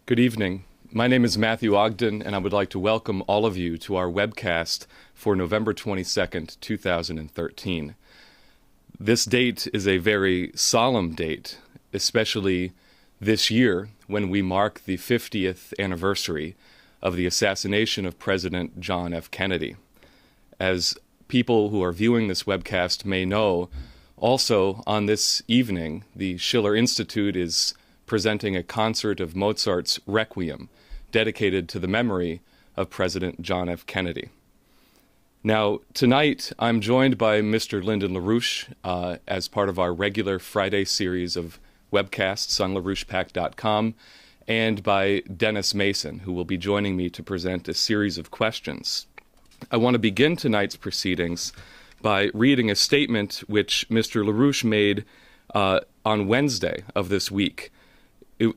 Good evening. My name is Matthew Ogden, and I would like to welcome all of you to our webcast for November 22nd, 2013. This date is a very solemn date, especially this year when we mark the 50th anniversary of the assassination of President John F. Kennedy. As people who are viewing this webcast may know, also on this evening, the Schiller Institute is presenting a concert of Mozart's Requiem, dedicated to the memory of President John F. Kennedy. Now, tonight, I'm joined by Mr. Lyndon LaRouche as part of our regular Friday series of webcasts on LaRouchePAC.com, and by Dennis Mason, who will be joining me to present a series of questions. I want to begin tonight's proceedings by reading a statement which Mr. LaRouche made on Wednesday of this week.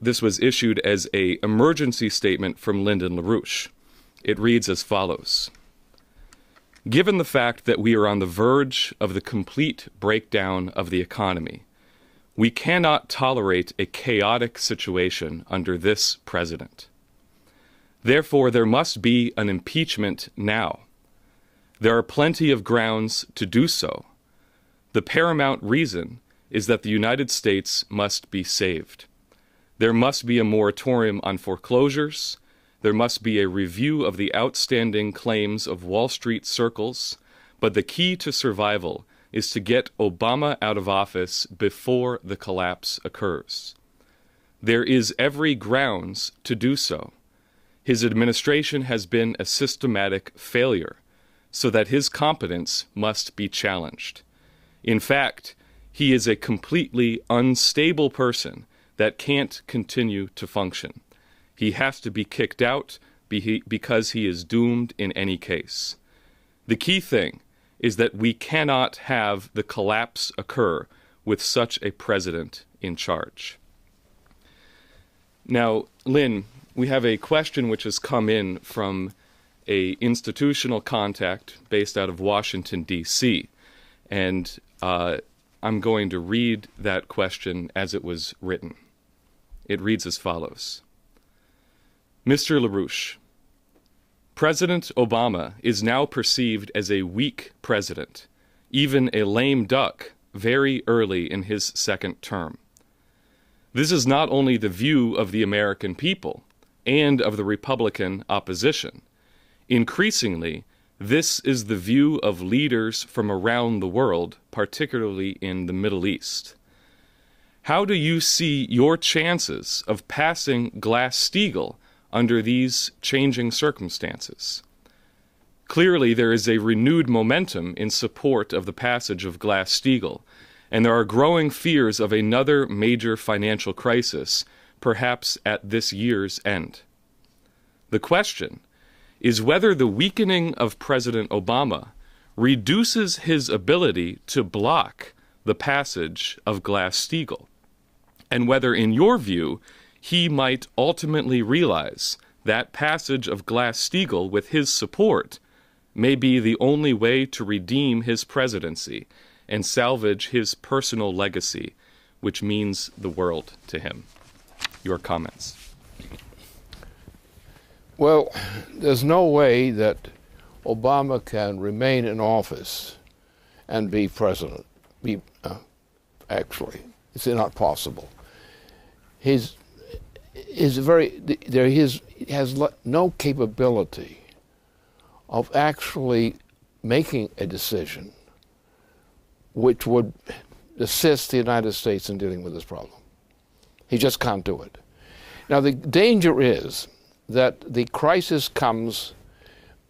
This was issued as an emergency statement from Lyndon LaRouche. It reads as follows. Given the fact that we are on the verge of the complete breakdown of the economy, we cannot tolerate a chaotic situation under this president. Therefore, there must be an impeachment now. There are plenty of grounds to do so. The paramount reason is that the United States must be saved. There must be a moratorium on foreclosures. There must be a review of the outstanding claims of Wall Street circles. But the key to survival is to get Obama out of office before the collapse occurs. There is every grounds to do so. His administration has been a systematic failure, so that his competence must be challenged. In fact, he is a completely unstable person that can't continue to function. He has to be kicked out because he is doomed in any case. The key thing is that we cannot have the collapse occur with such a president in charge. Now, Lynn, we have a question which has come in from an institutional contact based out of Washington, D.C., and I'm going to read that question as it was written. It reads as follows. Mr. LaRouche, President Obama is now perceived as a weak president, even a lame duck, very early in his second term. This is not only the view of the American people and of the Republican opposition. Increasingly, this is the view of leaders from around the world, particularly in the Middle East. How do you see your chances of passing Glass-Steagall under these changing circumstances? Clearly, there is a renewed momentum in support of the passage of Glass-Steagall, and there are growing fears of another major financial crisis, perhaps at this year's end. The question is whether the weakening of President Obama reduces his ability to block the passage of Glass-Steagall, and whether, in your view, he might ultimately realize that passage of Glass-Steagall with his support may be the only way to redeem his presidency and salvage his personal legacy, which means the world to him. Your comments. Well, there's no way that Obama can remain in office and be president. Actually, it's not possible. He has no capability of actually making a decision which would assist the United States in dealing with this problem. He just can't do it. Now, the danger is that the crisis comes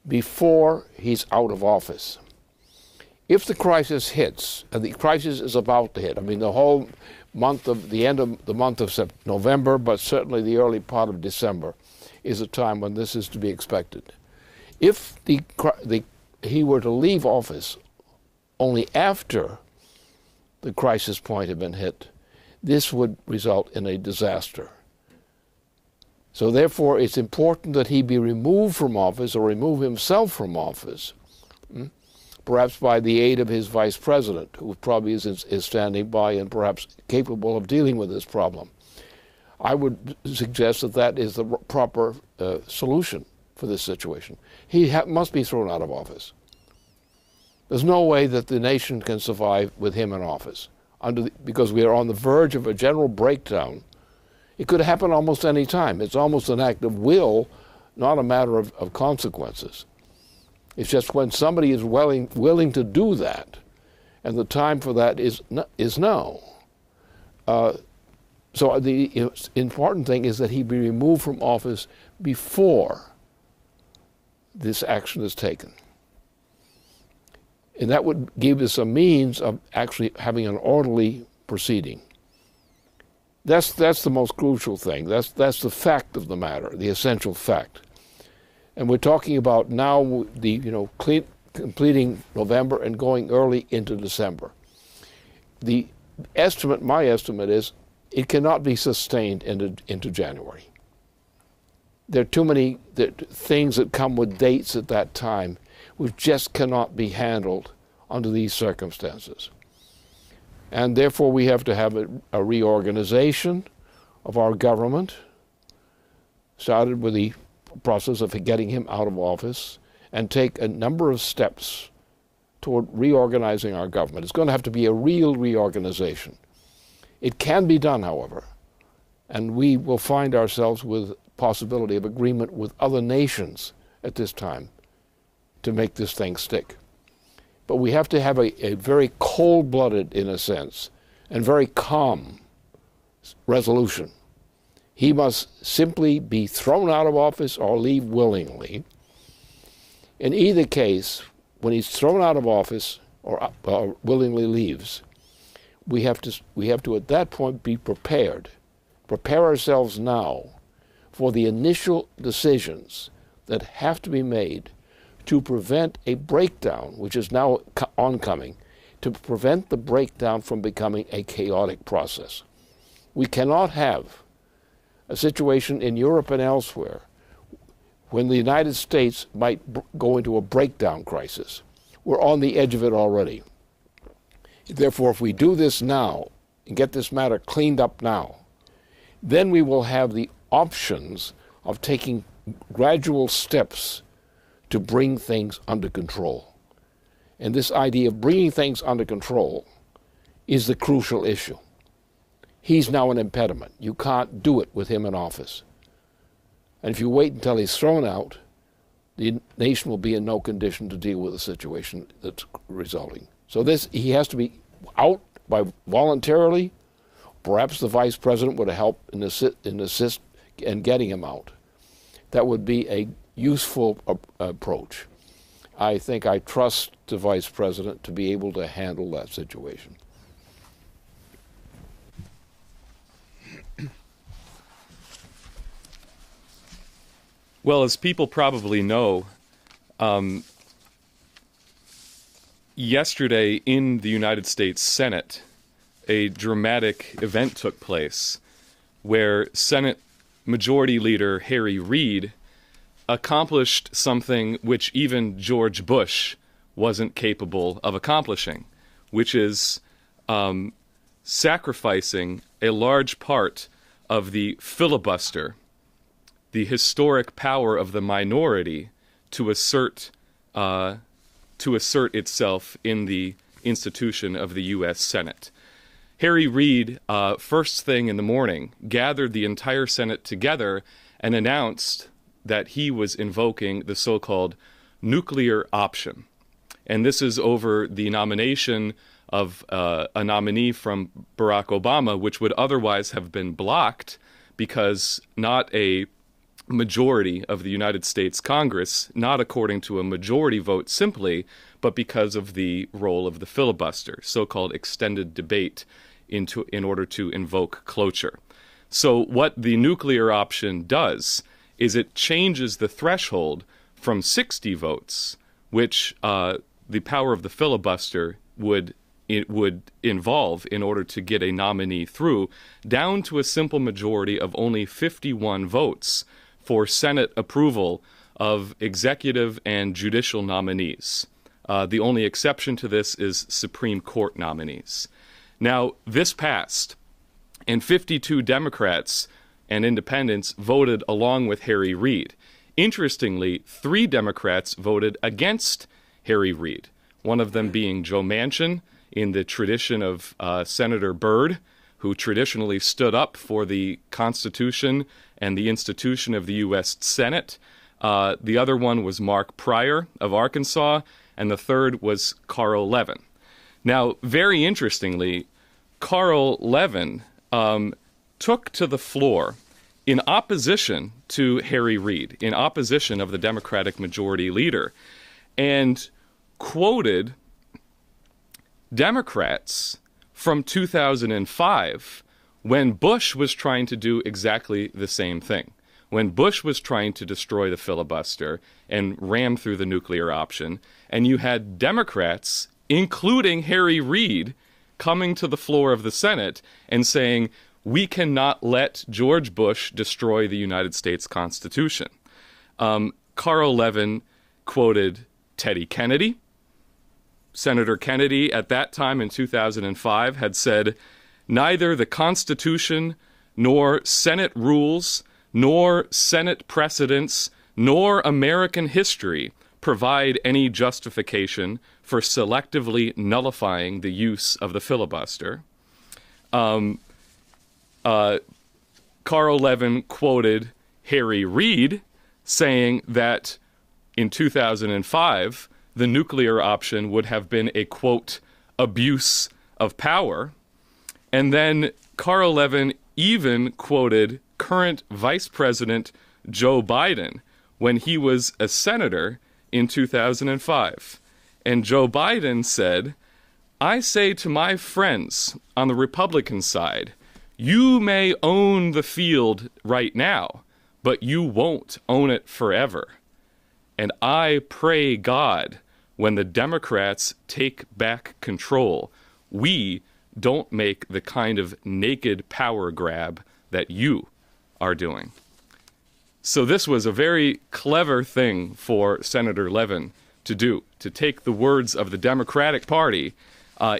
before he's out of office. If the crisis hits, and the crisis is about to hit, I mean, the whole month of the end of the month of November, but certainly the early part of December is a time when this is to be expected. If he were to leave office only after the crisis point had been hit, this would result in a disaster. So therefore, it's important that he be removed from office or remove himself from office, perhaps by the aid of his vice president, who probably is standing by and perhaps capable of dealing with this problem. I would suggest that that is the proper solution for this situation. He must be thrown out of office. There's no way that the nation can survive with him in office because we are on the verge of a general breakdown. It could happen almost any time. It's almost an act of will, not a matter of consequences. It's just when somebody is willing to do that, and the time for that is now. So the important thing is that he be removed from office before this action is taken. And that would give us a means of actually having an orderly proceeding. That's the most crucial thing. That's the fact of the matter, the essential fact. And we're talking about now completing November and going early into December. My estimate is it cannot be sustained into January. There are too many things that come with dates at that time which just cannot be handled under these circumstances. And therefore we have to have a reorganization of our government, started with the process of getting him out of office, and take a number of steps toward reorganizing our government. It's going to have to be a real reorganization. It can be done, however, and we will find ourselves with possibility of agreement with other nations at this time to make this thing stick. But we have to have a very cold-blooded, in a sense, and very calm resolution. He must simply be thrown out of office or leave willingly. In either case, when he's thrown out of office or willingly leaves, we have to at that point be prepared. Prepare ourselves now for the initial decisions that have to be made to prevent a breakdown, which is now oncoming, to prevent the breakdown from becoming a chaotic process. We cannot have a situation in Europe and elsewhere when the United States might go into a breakdown crisis. We're on the edge of it already. Therefore, if we do this now and get this matter cleaned up now, then we will have the options of taking gradual steps to bring things under control. And this idea of bringing things under control is the crucial issue. He's now an impediment. You can't do it with him in office. And if you wait until he's thrown out, the nation will be in no condition to deal with the situation that's resulting. So he has to be out by voluntarily. Perhaps the vice president would help and assist in getting him out. That would be a useful approach. I think I trust the vice president to be able to handle that situation. Well, as people probably know, yesterday in the United States Senate, a dramatic event took place where Senate Majority Leader Harry Reid accomplished something which even George Bush wasn't capable of accomplishing, which is sacrificing a large part of the filibuster, the historic power of the minority, to assert itself in the institution of the U.S. Senate. Harry Reid, first thing in the morning, gathered the entire Senate together and announced that he was invoking the so-called nuclear option. And this is over the nomination of a nominee from Barack Obama, which would otherwise have been blocked because not a majority of the United States Congress, not according to a majority vote simply, but because of the role of the filibuster, so-called extended debate in order to invoke cloture. So what the nuclear option does is it changes the threshold from 60 votes, which the power of the filibuster would involve in order to get a nominee through, down to a simple majority of only 51 votes for Senate approval of executive and judicial nominees. The only exception to this is Supreme Court nominees. Now, this passed, and 52 Democrats and independents voted along with Harry Reid. Interestingly, 3 Democrats voted against Harry Reid, one of them being Joe Manchin, in the tradition of Senator Byrd, who traditionally stood up for the Constitution and the institution of the U.S. Senate. The other one was Mark Pryor of Arkansas, and the third was Carl Levin. Now, very interestingly, Carl Levin took to the floor in opposition to Harry Reid, in opposition of the Democratic Majority Leader, and quoted Democrats from 2005 when Bush was trying to do exactly the same thing. When Bush was trying to destroy the filibuster and ram through the nuclear option, and you had Democrats, including Harry Reid, coming to the floor of the Senate and saying, we cannot let George Bush destroy the United States Constitution. Carl Levin quoted Teddy Kennedy. Senator Kennedy, at that time in 2005, had said, neither the Constitution nor Senate rules nor Senate precedents nor American history provide any justification for selectively nullifying the use of the filibuster. Carl Levin quoted Harry Reid saying that in 2005, the nuclear option would have been a, quote, abuse of power. And then Carl Levin even quoted current Vice President Joe Biden when he was a senator in 2005. And Joe Biden said, I say to my friends on the Republican side, you may own the field right now, but you won't own it forever. And I pray God, when the Democrats take back control, we don't make the kind of naked power grab that you are doing. So this was a very clever thing for Senator Levin to do, to take the words of the Democratic Party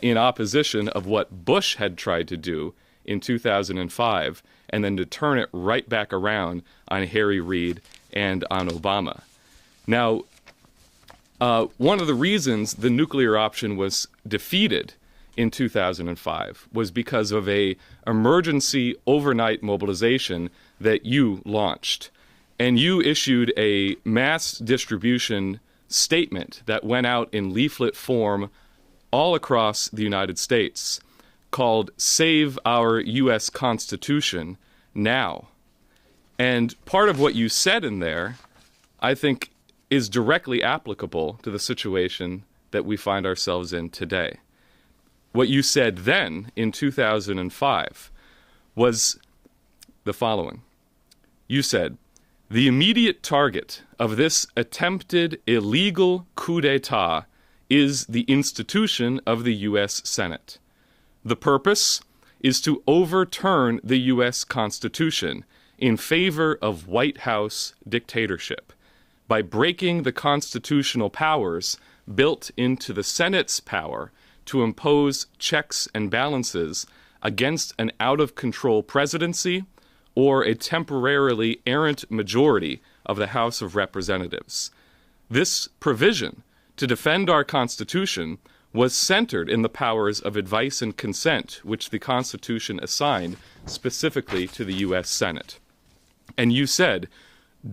in opposition of what Bush had tried to do in 2005, and then to turn it right back around on Harry Reid and on Obama. Now, one of the reasons the nuclear option was defeated in 2005 was because of a emergency overnight mobilization that you launched. And you issued a mass distribution statement that went out in leaflet form all across the United States called Save Our U.S. Constitution Now. And part of what you said in there, I think, is directly applicable to the situation that we find ourselves in today. What you said then, in 2005, was the following. You said, the immediate target of this attempted illegal coup d'etat is the institution of the U.S. Senate. The purpose is to overturn the U.S. Constitution in favor of White House dictatorship by breaking the constitutional powers built into the Senate's power to impose checks and balances against an out-of-control presidency or a temporarily errant majority of the House of Representatives. This provision to defend our Constitution was centered in the powers of advice and consent, which the Constitution assigned specifically to the U.S. Senate. And you said,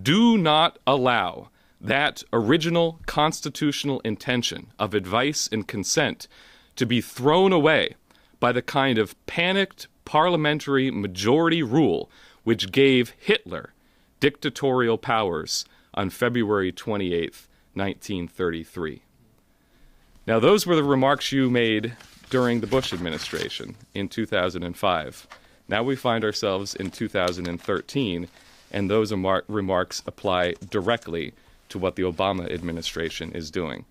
do not allow that original constitutional intention of advice and consent to be thrown away by the kind of panicked parliamentary majority rule which gave Hitler dictatorial powers on February 28th, 1933. Now, those were the remarks you made during the Bush administration in 2005. Now we find ourselves in 2013, and those remarks apply directly to what the Obama administration is doing.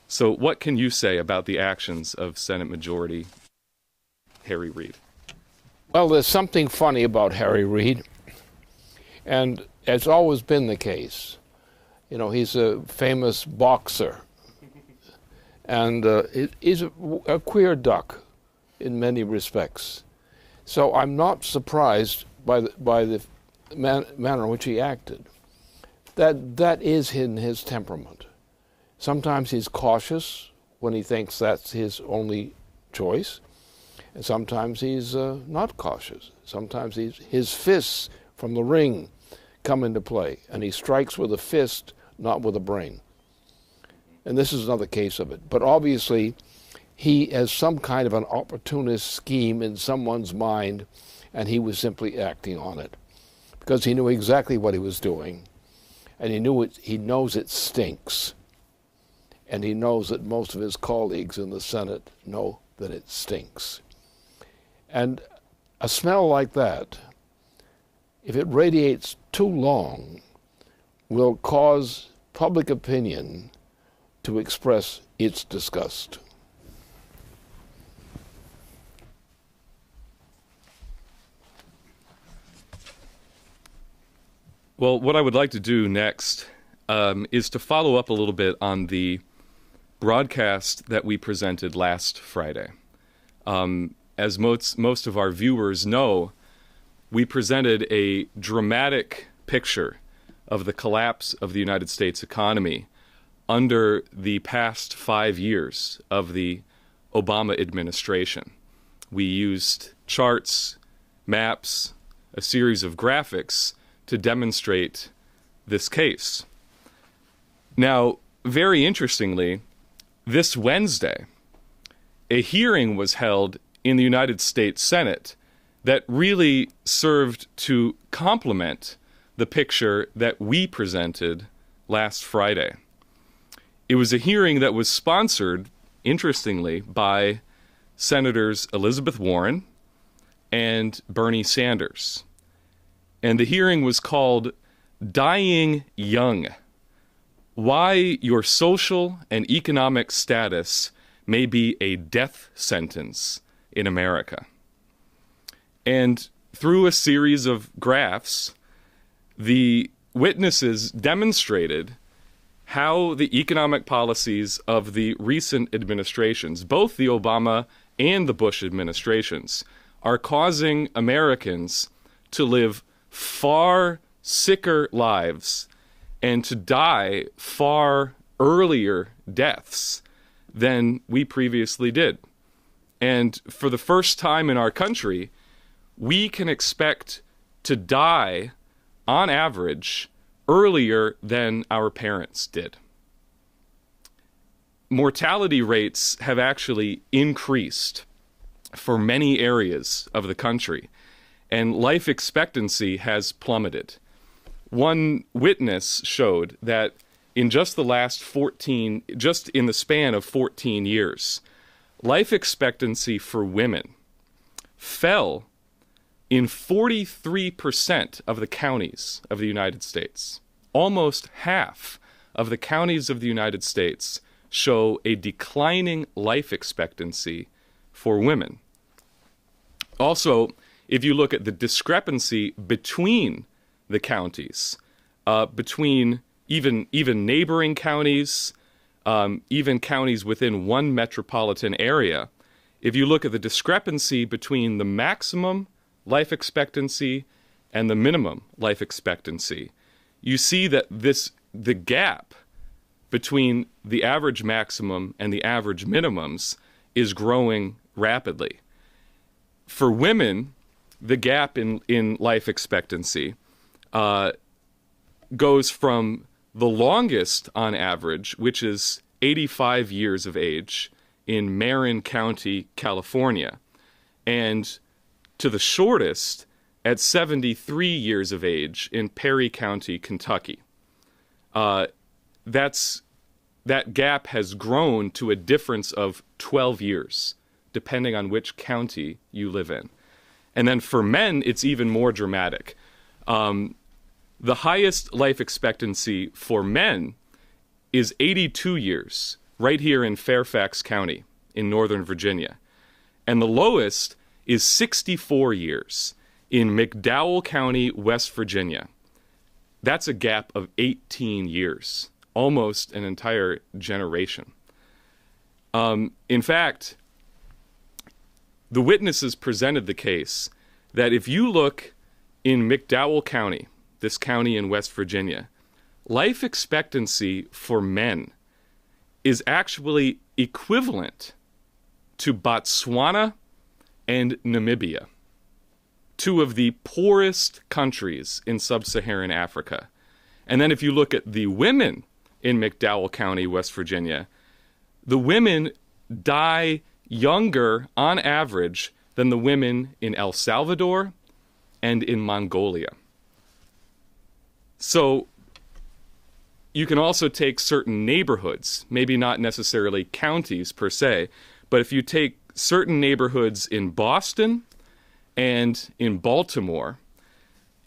So what can you say about the actions of Senate Majority Harry Reid? Well, there's something funny about Harry Reid, and it's always been the case. You know, he's a famous boxer, and he's a queer duck in many respects. So I'm not surprised by the manner in which he acted. That is in his temperament. Sometimes he's cautious when he thinks that's his only choice, and sometimes he's not cautious. Sometimes his fists from the ring come into play, and he strikes with a fist, not with a brain. And this is another case of it. But obviously, he has some kind of an opportunist scheme in someone's mind, and he was simply acting on it because he knew exactly what he was doing, and he knows it stinks, and he knows that most of his colleagues in the Senate know that it stinks. And a smell like that, if it radiates too long, will cause public opinion to express its disgust. Well, what I would like to do next is to follow up a little bit on the broadcast that we presented last Friday. As most of our viewers know, we presented a dramatic picture of the collapse of the United States economy under the past 5 years of the Obama administration. We used charts, maps, a series of graphics to demonstrate this case. Now, very interestingly, this Wednesday, a hearing was held in the United States Senate that really served to complement the picture that we presented last Friday. It was a hearing that was sponsored, interestingly, by Senators Elizabeth Warren and Bernie Sanders. And the hearing was called Dying Young: Why Your Social and Economic Status May Be a Death Sentence in America. And through a series of graphs, the witnesses demonstrated how the economic policies of the recent administrations, both the Obama and the Bush administrations, are causing Americans to live far sicker lives and to die far earlier deaths than we previously did. And for the first time in our country, we can expect to die, on average, earlier than our parents did. Mortality rates have actually increased for many areas of the country, and life expectancy has plummeted. One witness showed that in just in the span of 14 years, life expectancy for women fell in 43% of the counties of the United States. Almost half of the counties of the United States show a declining life expectancy for women. Also, if you look at the discrepancy between the counties, between even neighboring counties, even counties within one metropolitan area, if you look at the discrepancy between the maximum life expectancy and the minimum life expectancy, you see that the gap between the average maximum and the average minimums is growing rapidly. For women, the gap in life expectancy goes from the longest on average, which is 85 years of age in Marin County, California, and to the shortest at 73 years of age in Perry County, Kentucky. That gap has grown to a difference of 12 years, depending on which county you live in. And then for men, it's even more dramatic. The highest life expectancy for men is 82 years, right here in Fairfax County in Northern Virginia. And the lowest is 64 years in McDowell County, West Virginia. That's a gap of 18 years, almost an entire generation. In fact, the witnesses presented the case that if you look in McDowell County, this county in West Virginia, life expectancy for men is actually equivalent to Botswana and Namibia, two of the poorest countries in sub-Saharan Africa. And then if you look at the women in McDowell County, West Virginia, the women die younger on average than the women in El Salvador and in Mongolia. So you can also take certain neighborhoods, maybe not necessarily counties per se, but if you take certain neighborhoods in Boston and in Baltimore,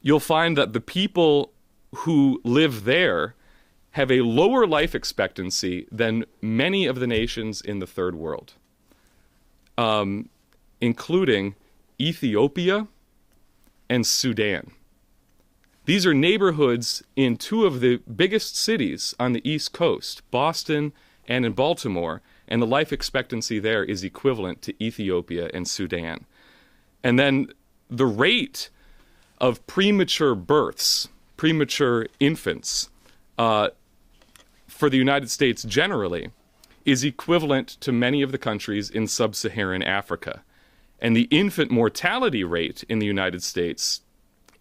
you'll find that the people who live there have a lower life expectancy than many of the nations in the third world, including Ethiopia and Sudan. These are neighborhoods in two of the biggest cities on the East Coast, Boston and in Baltimore, and the life expectancy there is equivalent to Ethiopia and Sudan. And then the rate of premature births, premature infants, for the United States generally, is equivalent to many of the countries in sub-Saharan Africa. And the infant mortality rate in the United States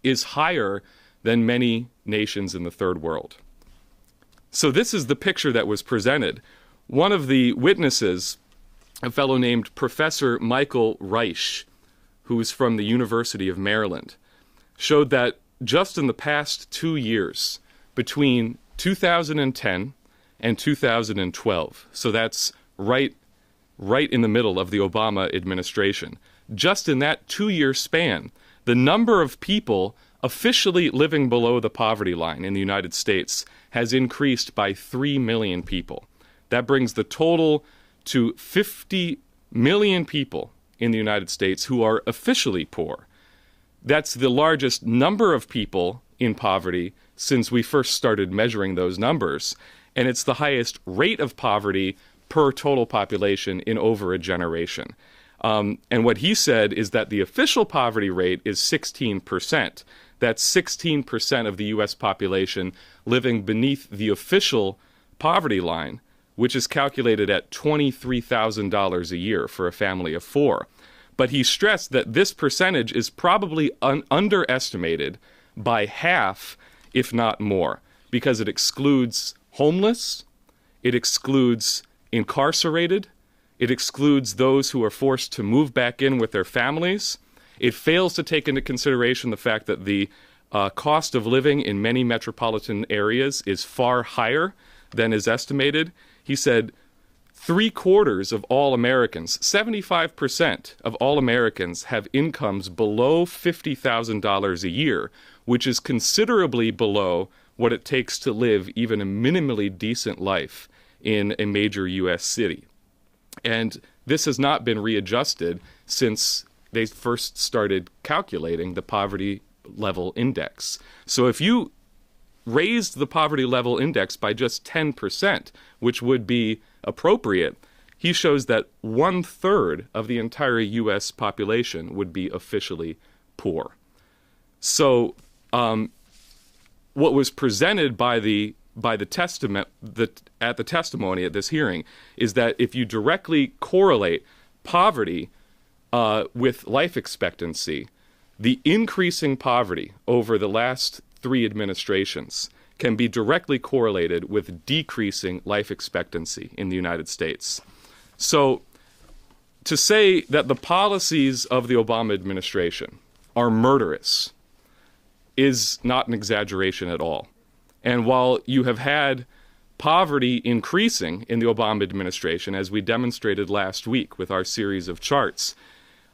is higher than many nations in the third world. So this is the picture that was presented. One of the witnesses, a fellow named Professor Michael Reich, who is from the University of Maryland, showed that just in the past 2 years, between 2010 and 2012, so that's right in the middle of the Obama administration, just in that 2-year span, the number of people officially living below the poverty line in the United States has increased by 3 million people. That brings the total to 50 million people in the United States who are officially poor. That's the largest number of people in poverty since we first started measuring those numbers, and it's the highest rate of poverty per total population in over a generation. And what he said is that the official poverty rate is 16%. That's 16% of the U.S. population living beneath the official poverty line, which is calculated at $23,000 a year for a family of 4. But he stressed that this percentage is probably underestimated by half, if not more, because it excludes homeless, it excludes incarcerated, it excludes those who are forced to move back in with their families. It fails to take into consideration the fact that the cost of living in many metropolitan areas is far higher than is estimated. He said 3/4 of all Americans, 75% of all Americans have incomes below $50,000 a year, which is considerably below what it takes to live even a minimally decent life in a major U.S. city. And this has not been readjusted since they first started calculating the poverty level index. So if you raised the poverty level index by just 10%, which would be appropriate, he shows that 1/3 of the entire U.S. population would be officially poor. So what was presented by the testimony at this hearing is that if you directly correlate poverty with life expectancy, the increasing poverty over the last 3 administrations can be directly correlated with decreasing life expectancy in the United States. So to say that the policies of the Obama administration are murderous is not an exaggeration at all. And while you have had poverty increasing in the Obama administration, as we demonstrated last week with our series of charts,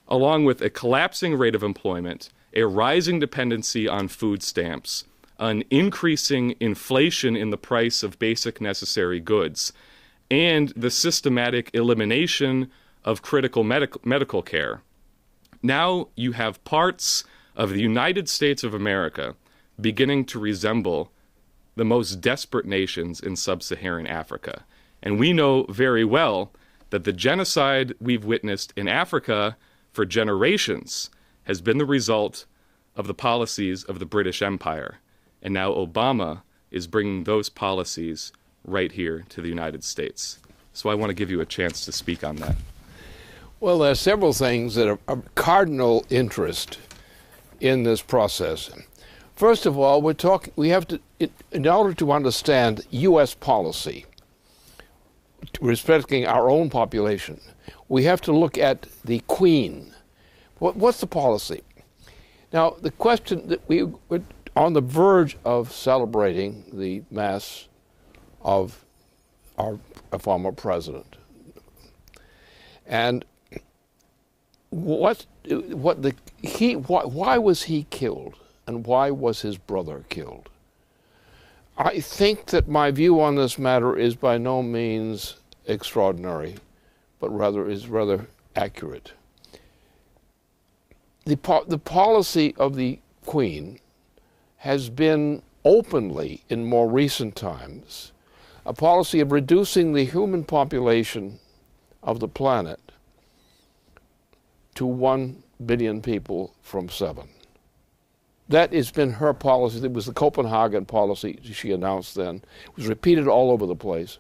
along with a collapsing rate of employment, a rising dependency on food stamps, an increasing inflation in the price of basic necessary goods, and the systematic elimination of critical medical care, now you have parts of the United States of America beginning to resemble the most desperate nations in sub-Saharan Africa. And we know very well that the genocide we've witnessed in Africa for generations has been the result of the policies of the British Empire. And now Obama is bringing those policies right here to the United States. So I want to give you a chance to speak on that. Well, there are several things that are of cardinal interest in this process. First of all, we have to, in order to understand U.S. policy respecting our own population, we have to look at the Queen. What's the policy? Now, the question that we're on the verge of celebrating the Mass of our former president. And why was he killed, and why was his brother killed? I think that my view on this matter is by no means extraordinary, but is rather accurate. The policy of the Queen has been openly, in more recent times, a policy of reducing the human population of the planet to 1 billion people from 7. That has been her policy. It was the Copenhagen policy she announced then. It was repeated all over the place.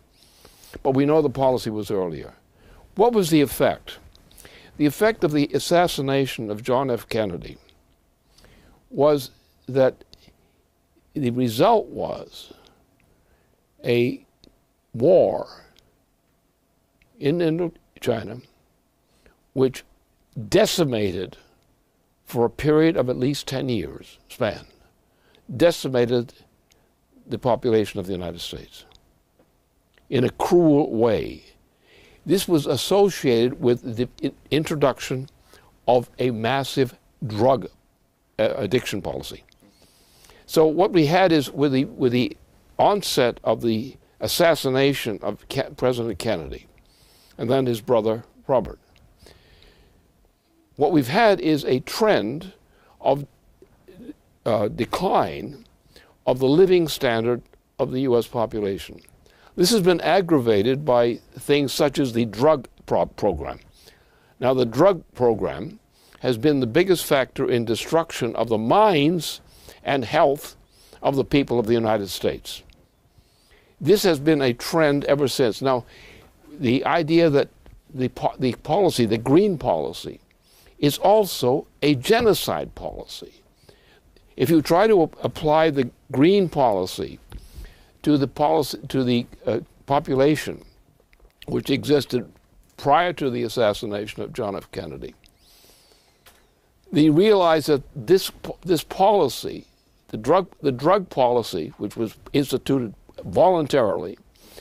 But we know the policy was earlier. What was the effect? The effect of the assassination of John F. Kennedy was that the result was a war in Indochina which decimated, for a period of at least 10 years span, decimated the population of the United States in a cruel way. This was associated with the introduction of a massive drug addiction policy. So what we had is, with the onset of the assassination of President Kennedy and then his brother Robert, what we've had is a trend of decline of the living standard of the U.S. population. This has been aggravated by things such as the drug program. Now, the drug program has been the biggest factor in destruction of the minds and health of the people of the United States. This has been a trend ever since. Now, the idea that the policy, the green policy, is also a genocide policy. If you try to apply the green policy to the population which existed prior to the assassination of John F. Kennedy, they realize that this policy, the drug policy, which was instituted voluntarily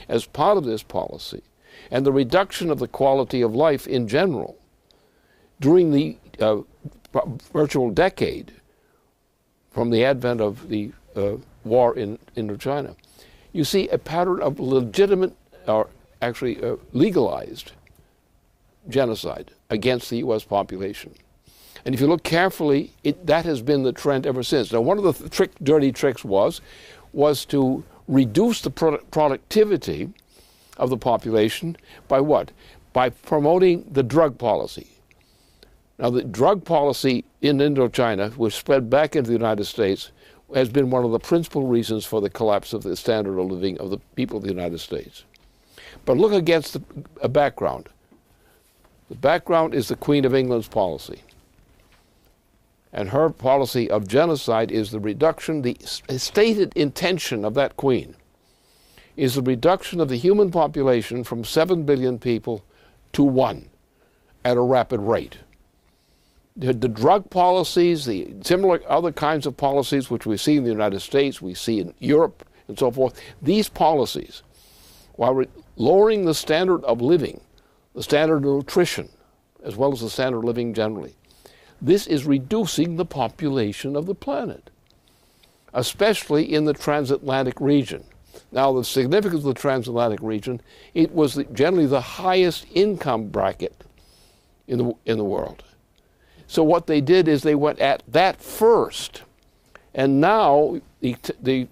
as part of this policy, and the reduction of the quality of life in general during the virtual decade from the advent of the war in Indochina, you see a pattern of legitimate, or actually legalized, genocide against the U.S. population. And if you look carefully, that has been the trend ever since. Now, one of the dirty tricks was to reduce the productivity of the population by what? By promoting the drug policy. Now, the drug policy in Indochina, which spread back into the United States, has been one of the principal reasons for the collapse of the standard of living of the people of the United States. But look against a background. The background is the Queen of England's policy. And her policy of genocide is the reduction, the stated intention of that queen is the reduction of the human population from 7 billion people to 1 at a rapid rate. The drug policies, the similar other kinds of policies which we see in the United States, we see in Europe and so forth, these policies, while lowering the standard of living, the standard of nutrition, as well as the standard of living generally, this is reducing the population of the planet, especially in the transatlantic region. Now, the significance of the transatlantic region, it was generally the highest income bracket in the world. So what they did is they went at that first, and now the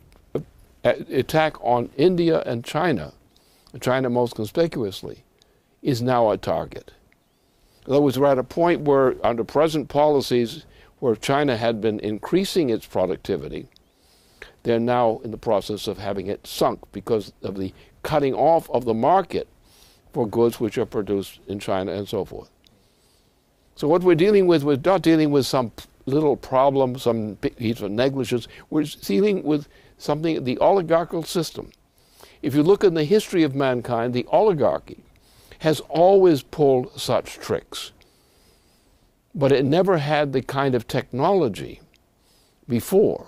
attack on India and China most conspicuously, is now a target. In other words, we're at a point where, under present policies, where China had been increasing its productivity, they're now in the process of having it sunk because of the cutting off of the market for goods which are produced in China and so forth. So what we're dealing with, we're not dealing with some little problem, some piece of negligence. We're dealing with something, the oligarchical system. If you look in the history of mankind, the oligarchy has always pulled such tricks. But it never had the kind of technology before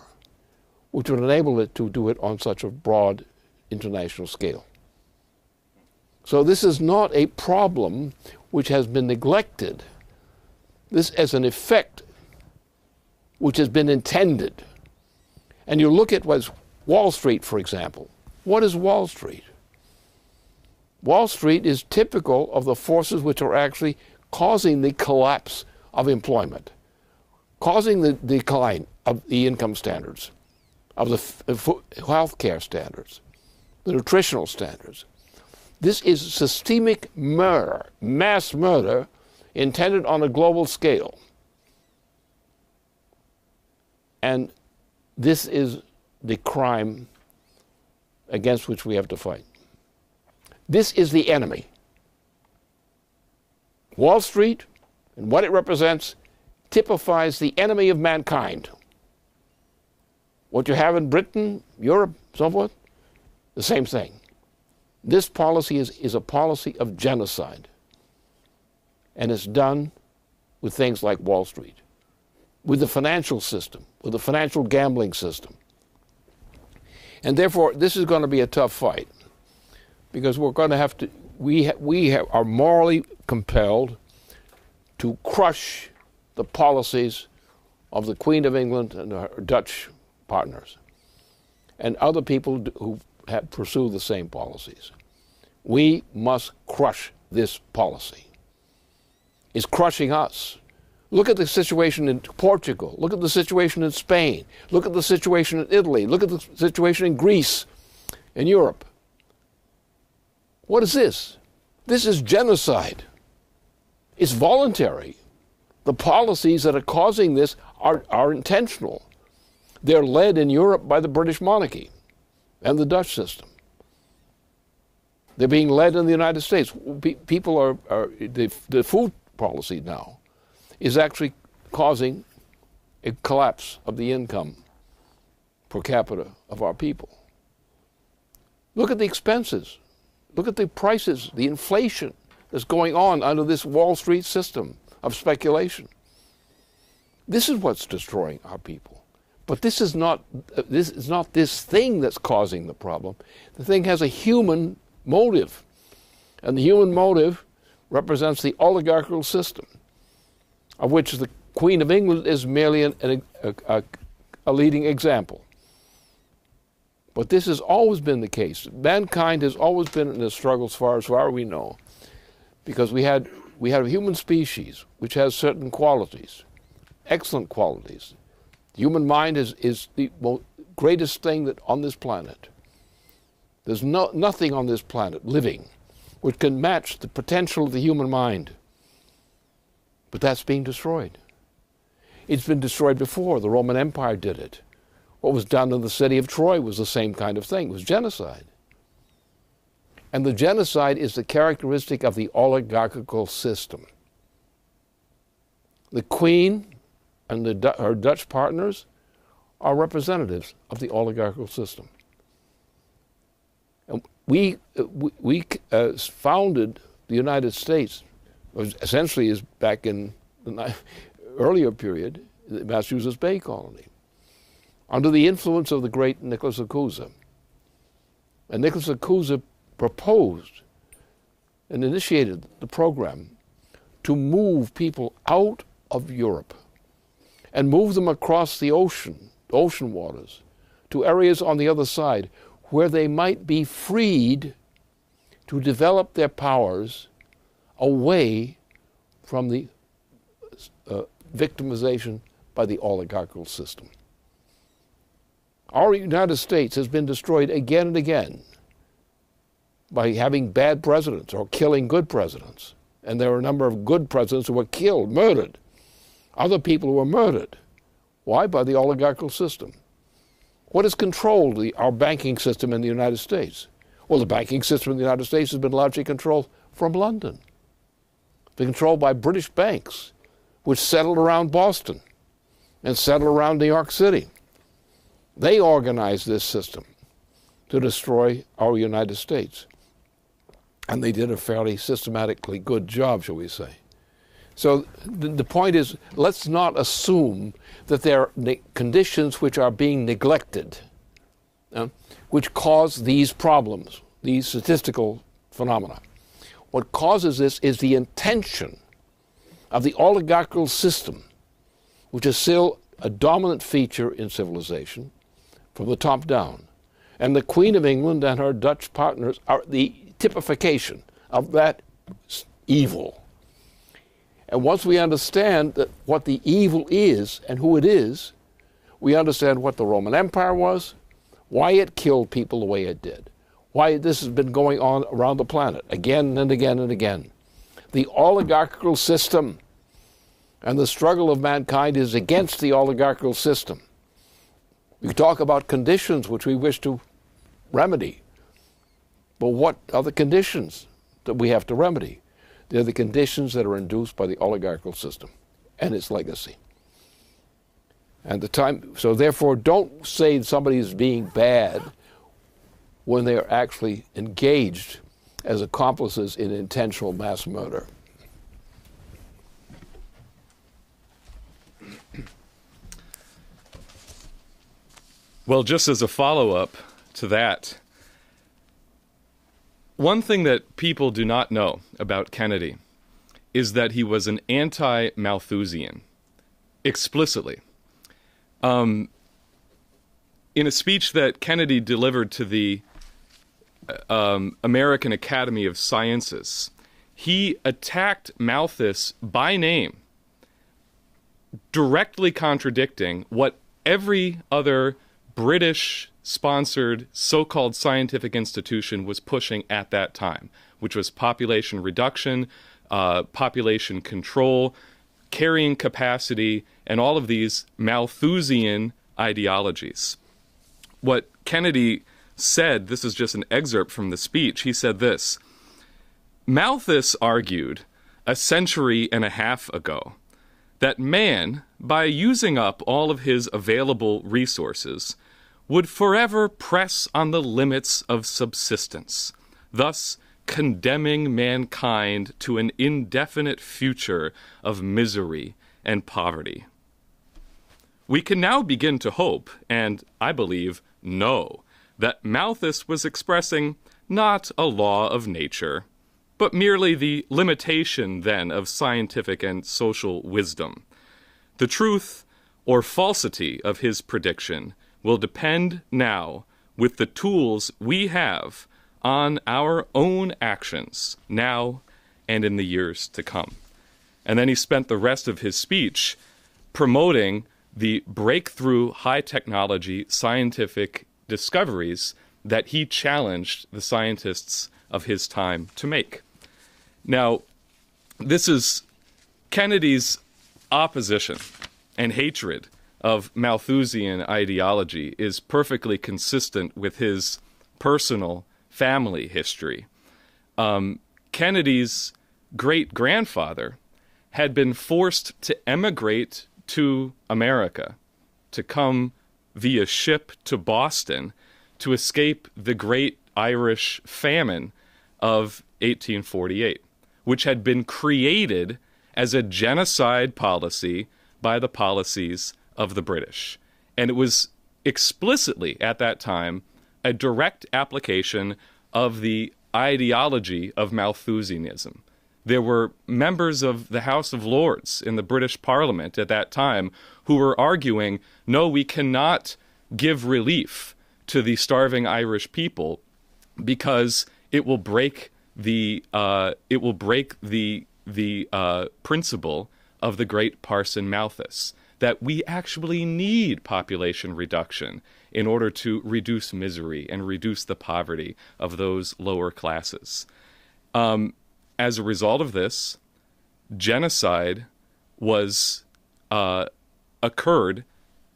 which would enable it to do it on such a broad international scale. So this is not a problem which has been neglected. This is an effect which has been intended. And you look at what's Wall Street, for example. What is Wall Street? Wall Street is typical of the forces which are actually causing the collapse of employment, causing the decline of the income standards, of the health care standards, the nutritional standards. This is systemic murder, mass murder, intended on a global scale. And this is the crime against which we have to fight. This is the enemy. Wall Street and what it represents typifies the enemy of mankind. What you have in Britain, Europe, so forth, the same thing. This policy is a policy of genocide. And it's done with things like Wall Street, with the financial system, with the financial gambling system. And therefore, this is going to be a tough fight, because we're going to have to, are morally compelled to crush the policies of the Queen of England and her Dutch partners and other people who have pursued the same policies. We must crush this policy. It's crushing us. Look at the situation in Portugal. Look at the situation in Spain. Look at the situation in Italy. Look at the situation in Greece, in Europe. What is this? This is genocide. It's voluntary. The policies that are causing this are intentional. They're led in Europe by the British monarchy and the Dutch system. They're being led in the United States. People the food policy now is actually causing a collapse of the income per capita of our people. Look at the expenses. Look at the prices, the inflation that's going on under this Wall Street system of speculation. This is what's destroying our people. But this is not this thing that's causing the problem. The thing has a human motive. And the human motive represents the oligarchical system, of which the Queen of England is merely a leading example. But this has always been the case. Mankind has always been in a struggle as far as we know, because we have a human species which has certain qualities, excellent qualities. The human mind is the greatest thing that on this planet. There's nothing on this planet living which can match the potential of the human mind. But that's being destroyed. It's been destroyed before. The Roman Empire did it. What was done in the city of Troy was the same kind of thing. It was genocide. And the genocide is the characteristic of the oligarchical system. The Queen and her Dutch partners are representatives of the oligarchical system. And we founded the United States, essentially is back in the earlier period, the Massachusetts Bay Colony, under the influence of the great Nicholas of Cusa. And Nicholas of Cusa proposed and initiated the program to move people out of Europe and move them across the ocean waters, to areas on the other side where they might be freed to develop their powers away from the victimization by the oligarchical system. Our United States has been destroyed again and again by having bad presidents or killing good presidents. And there are a number of good presidents who were killed, murdered. Other people who were murdered. Why? By the oligarchical system. What has controlled our banking system in the United States? Well, the banking system in the United States has been largely controlled from London. It's been controlled by British banks, which settled around Boston and settled around New York City. They organized this system to destroy our United States. And they did a fairly systematically good job, shall we say. So the point is, let's not assume that there are conditions which are being neglected, which cause these problems, these statistical phenomena. What causes this is the intention of the oligarchical system, which is still a dominant feature in civilization from the top down. And the Queen of England and her Dutch partners are the typification of that evil. And once we understand that what the evil is and who it is, we understand what the Roman Empire was, why it killed people the way it did, why this has been going on around the planet again and again and again. The oligarchical system and the struggle of mankind is against the oligarchical system. We talk about conditions which we wish to remedy. But what are the conditions that we have to remedy? They're the conditions that are induced by the oligarchical system and its legacy. So therefore, don't say somebody is being bad when they are actually engaged as accomplices in intentional mass murder. Well, just as a follow-up to that, one thing that people do not know about Kennedy is that he was an anti-Malthusian, explicitly. In a speech that Kennedy delivered to the American Academy of Sciences, he attacked Malthus by name, directly contradicting what every other British-sponsored so-called scientific institution was pushing at that time, which was population reduction, population control, carrying capacity, and all of these Malthusian ideologies. What Kennedy said, this is just an excerpt from the speech, he said this: Malthus argued a century and a half ago that man, by using up all of his available resources, would forever press on the limits of subsistence, thus condemning mankind to an indefinite future of misery and poverty. We can now begin to hope, and I believe know, that Malthus was expressing not a law of nature, but merely the limitation then of scientific and social wisdom. The truth or falsity of his prediction will depend now, with the tools we have, on our own actions now and in the years to come. And then he spent the rest of his speech promoting the breakthrough high technology scientific discoveries that he challenged the scientists of his time to make. Now, this is Kennedy's opposition and hatred of Malthusian ideology is perfectly consistent with his personal family history. Kennedy's great-grandfather had been forced to emigrate to America, to come via ship to Boston to escape the Great Irish Famine of 1848, which had been created as a genocide policy by the policies of the British. And it was explicitly, at that time, a direct application of the ideology of Malthusianism. There were members of the House of Lords in the British Parliament at that time who were arguing, no, we cannot give relief to the starving Irish people because it will break the principle of the great Parson Malthus, that we actually need population reduction in order to reduce misery and reduce the poverty of those lower classes. As a result of this, genocide was occurred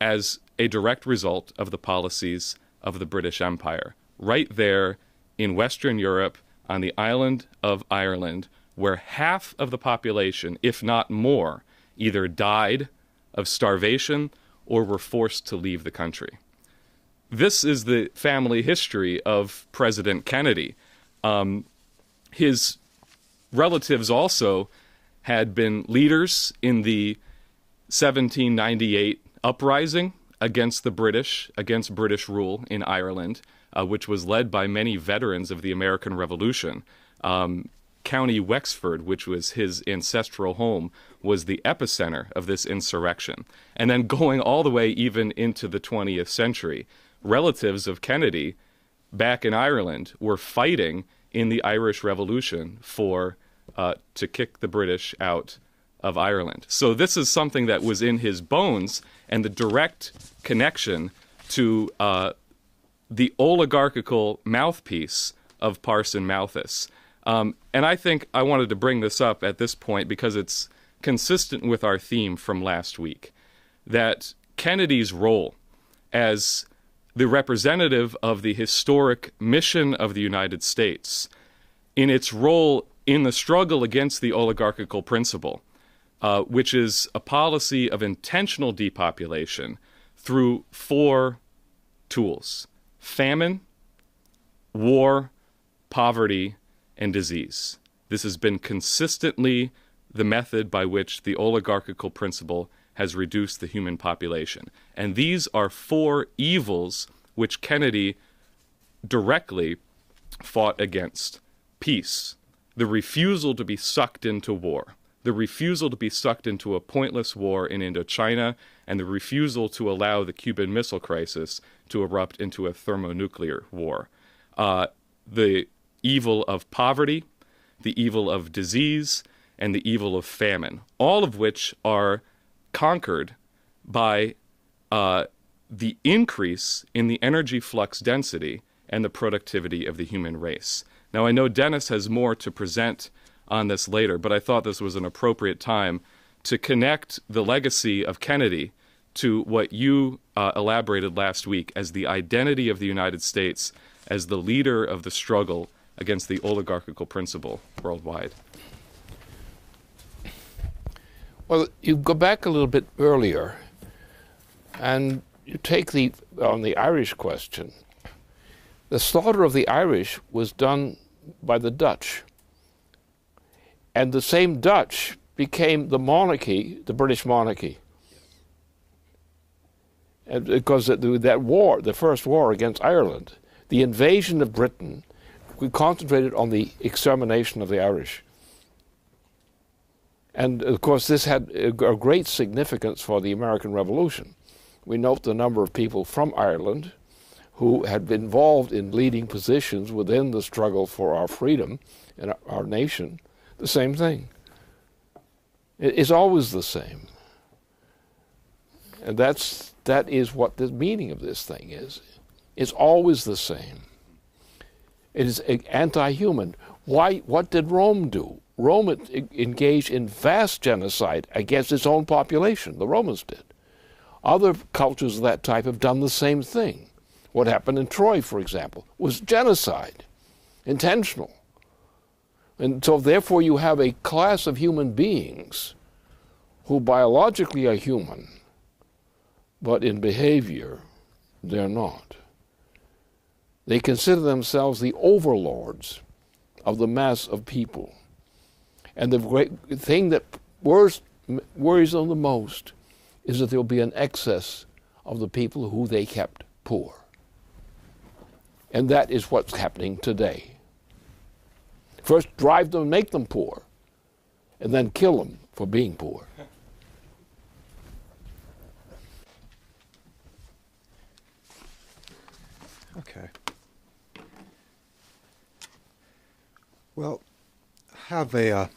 as a direct result of the policies of the British Empire, right there in Western Europe on the island of Ireland, where half of the population, if not more, either died of starvation or were forced to leave the country. This is the family history of President Kennedy. His relatives also had been leaders in the 1798 uprising against the British, against British rule in Ireland, which was led by many veterans of the American Revolution. County Wexford, which was his ancestral home, was the epicenter of this insurrection. And then going all the way even into the 20th century, relatives of Kennedy back in Ireland were fighting in the Irish Revolution to kick the British out of Ireland. So this is something that was in his bones, and the direct connection to the oligarchical mouthpiece of Parson Malthus. And I think I wanted to bring this up at this point because it's consistent with our theme from last week, that Kennedy's role as the representative of the historic mission of the United States, in its role in the struggle against the oligarchical principle, which is a policy of intentional depopulation through 4 tools: famine, war, poverty, and disease. This has been consistently the method by which the oligarchical principle has reduced the human population. And these are 4 evils which Kennedy directly fought against. Peace, the refusal to be sucked into war, the refusal to be sucked into a pointless war in Indochina, and the refusal to allow the Cuban Missile Crisis to erupt into a thermonuclear war. The evil of poverty, the evil of disease, and the evil of famine, all of which are conquered by the increase in the energy flux density and the productivity of the human race. Now, I know Dennis has more to present on this later, but I thought this was an appropriate time to connect the legacy of Kennedy to what you elaborated last week as the identity of the United States as the leader of the struggle against the oligarchical principle worldwide. Well, you go back a little bit earlier, and you take on the Irish question. The slaughter of the Irish was done by the Dutch. And the same Dutch became the monarchy, the British monarchy. And because that war, the first war against Ireland, the invasion of Britain, we concentrated on the extermination of the Irish. And of course, this had a great significance for the American Revolution. We note the number of people from Ireland who had been involved in leading positions within the struggle for our freedom and our nation. The same thing. It's always the same. And that is what the meaning of this thing is. It's always the same. It is anti-human. Why? What did Rome do? Rome engaged in vast genocide against its own population. The Romans did. Other cultures of that type have done the same thing. What happened in Troy, for example, was genocide, intentional. And so therefore you have a class of human beings who biologically are human, but in behavior they're not. They consider themselves the overlords of the mass of people. And the great thing that worries them the most is that there will be an excess of the people who they kept poor. And that is what's happening today. First drive them and make them poor, and then kill them for being poor. Okay. Well, I have a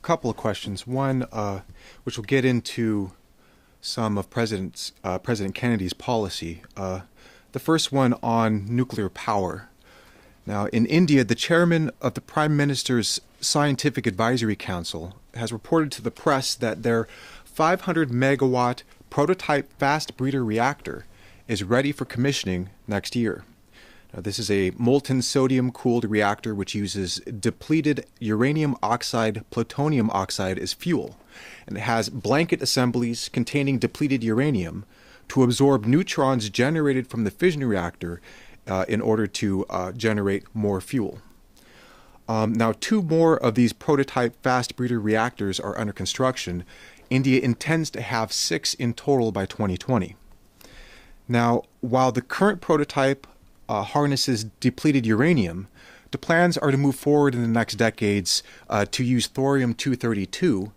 couple of questions. One, which will get into some of President Kennedy's policy. The first one on nuclear power. Now, in India, the chairman of the Prime Minister's Scientific Advisory Council has reported to the press that their 500 megawatt prototype fast breeder reactor is ready for commissioning next year. Now, this is a molten sodium-cooled reactor which uses depleted uranium oxide, plutonium oxide as fuel, and it has blanket assemblies containing depleted uranium to absorb neutrons generated from the fission reactor in order to generate more fuel. Now, 2 more of these prototype fast breeder reactors are under construction. India intends to have 6 in total by 2020. Now, while the current prototype harnesses depleted uranium, the plans are to move forward in the next decades to use thorium-232,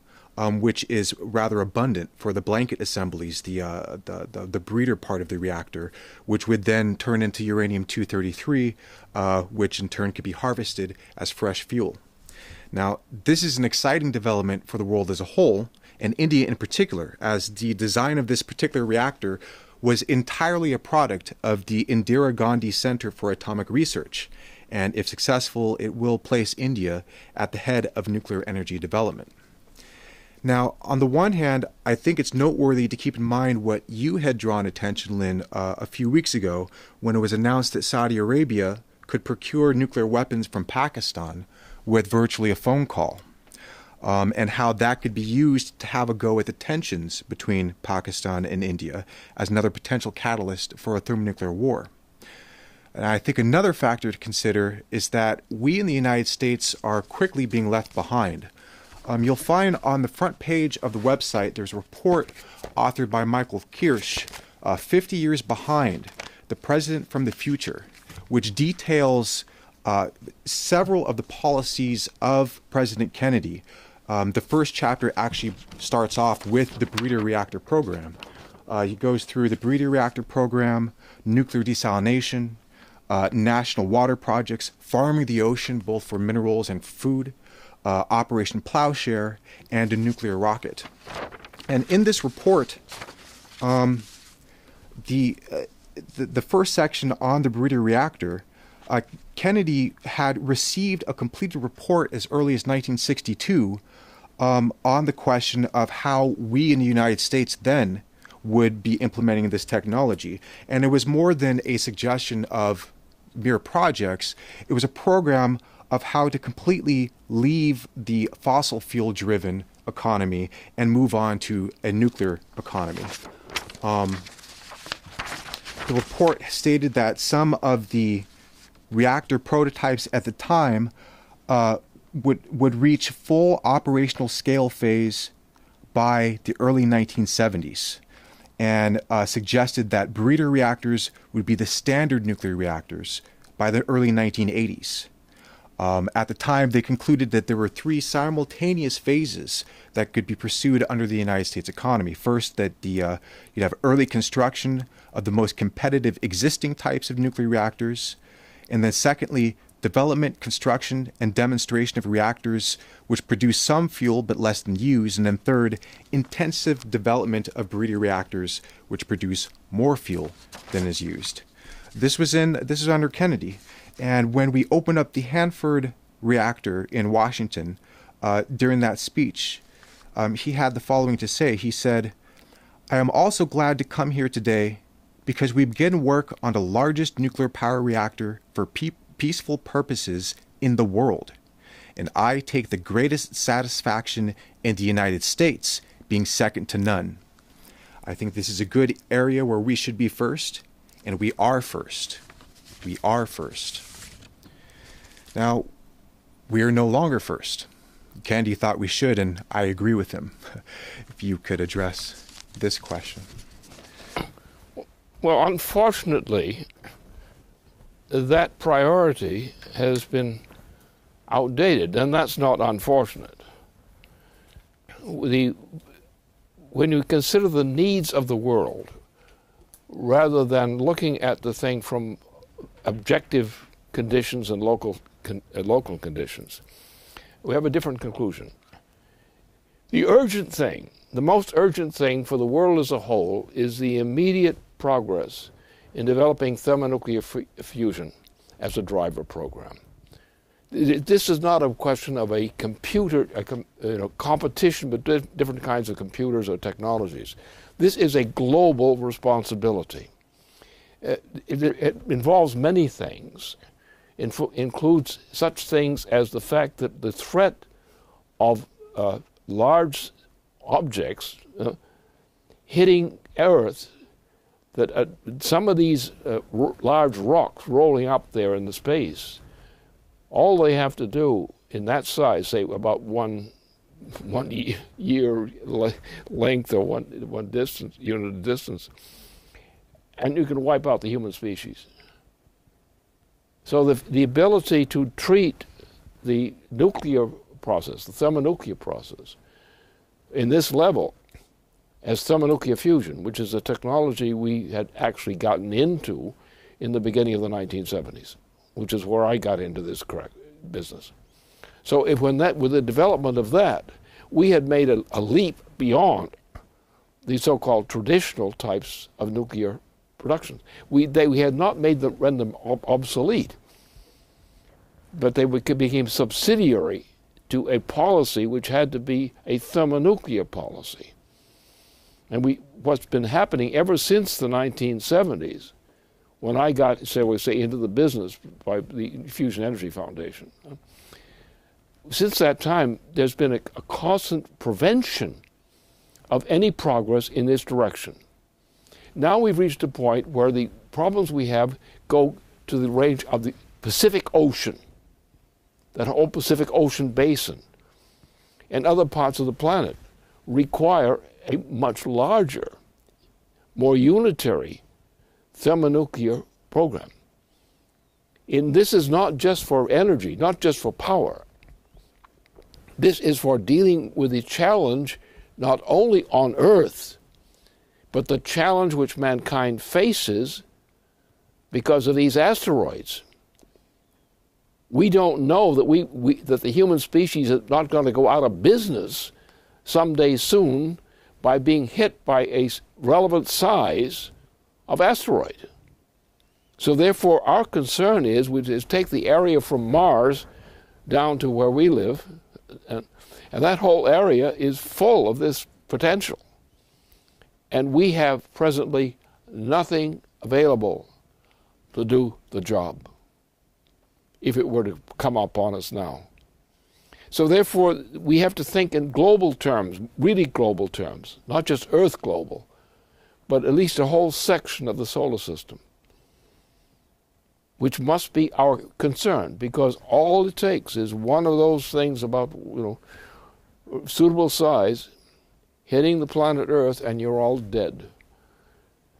which is rather abundant for the blanket assemblies, the breeder part of the reactor, which would then turn into uranium-233, which in turn could be harvested as fresh fuel. Now, this is an exciting development for the world as a whole, and India in particular, as the design of this particular reactor was entirely a product of the Indira Gandhi Center for Atomic Research, and if successful, it will place India at the head of nuclear energy development. Now, on the one hand, I think it's noteworthy to keep in mind what you had drawn attention, Lynn, a few weeks ago when it was announced that Saudi Arabia could procure nuclear weapons from Pakistan with virtually a phone call. And how that could be used to have a go at the tensions between Pakistan and India as another potential catalyst for a thermonuclear war. And I think another factor to consider is that we in the United States are quickly being left behind. You'll find on the front page of the website there's a report authored by Michael Kirsch, 50 Years Behind, The President from the Future, which details several of the policies of President Kennedy. The first chapter actually starts off with the breeder reactor program. He goes through the breeder reactor program, nuclear desalination, national water projects, farming the ocean both for minerals and food, Operation Plowshare, and a nuclear rocket. And in this report, the first section on the breeder reactor, Kennedy had received a completed report as early as 1962 on the question of how we in the United States then would be implementing this technology. And it was more than a suggestion of mere projects. It was a program of how to completely leave the fossil fuel-driven economy and move on to a nuclear economy. The report stated that some of the reactor prototypes at the time would reach full operational scale phase by the early 1970s, and suggested that breeder reactors would be the standard nuclear reactors by the early 1980s. At the time, they concluded that there were 3 simultaneous phases that could be pursued under the United States economy. First, that you'd have early construction of the most competitive existing types of nuclear reactors, and then secondly, development, construction, and demonstration of reactors which produce some fuel but less than used, and then third, intensive development of breeder reactors which produce more fuel than is used. This is under Kennedy, and when we opened up the Hanford reactor in Washington during that speech, he had the following to say. He said, "I am also glad to come here today because we begin work on the largest nuclear power reactor for peaceful purposes in the world. And I take the greatest satisfaction in the United States being second to none. I think this is a good area where we should be first, and we are first. We are first." Now, we are no longer first. Kennedy thought we should, and I agree with him. If you could address this question. Well, unfortunately, that priority has been outdated, and that's not unfortunate. When you consider the needs of the world, rather than looking at the thing from objective conditions and local conditions, we have a different conclusion. The urgent thing, the most urgent thing for the world as a whole, is the immediate progress in developing thermonuclear fusion as a driver program. This is not a question of a computer, competition between different kinds of computers or technologies. This is a global responsibility. It involves many things. Includes such things as the fact that the threat of large objects hitting Earth, that some of these large rocks rolling up there in the space, all they have to do in that size, say about one year length or one distance, unit of distance, and you can wipe out the human species. So the ability to treat the nuclear process, the thermonuclear process, in this level as thermonuclear fusion, which is a technology we had actually gotten into in the beginning of the 1970s, which is where I got into this business. So with the development of that, we had made a leap beyond the so-called traditional types of nuclear production. We had not rendered them obsolete, but they became subsidiary to a policy which had to be a thermonuclear policy. And what's been happening ever since the 1970s, when I got, say, into the business by the Fusion Energy Foundation, since that time, there's been a constant prevention of any progress in this direction. Now we've reached a point where the problems we have go to the range of the Pacific Ocean, that whole Pacific Ocean basin, and other parts of the planet require a much larger, more unitary thermonuclear program. And this is not just for energy, not just for power. This is for dealing with the challenge not only on Earth, but the challenge which mankind faces because of these asteroids. We don't know that that the human species is not going to go out of business someday soon by being hit by a relevant size of asteroid. So therefore our concern is take the area from Mars down to where we live, and that whole area is full of this potential. And we have presently nothing available to do the job if it were to come upon us now. So therefore, we have to think in global terms, really global terms, not just Earth global, but at least a whole section of the solar system, which must be our concern, because all it takes is one of those things about, suitable size hitting the planet Earth and you're all dead.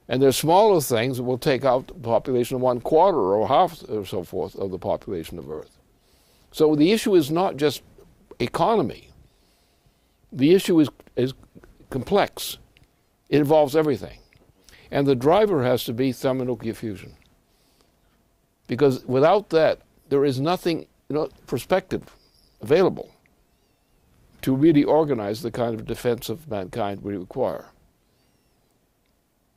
And there's smaller things that will take out the population of 1/4 or half or so forth of the population of Earth. So the issue is not just economy. The issue is complex. It involves everything. And the driver has to be thermonuclear fusion. Because without that, there is nothing, perspective available to really organize the kind of defense of mankind we require.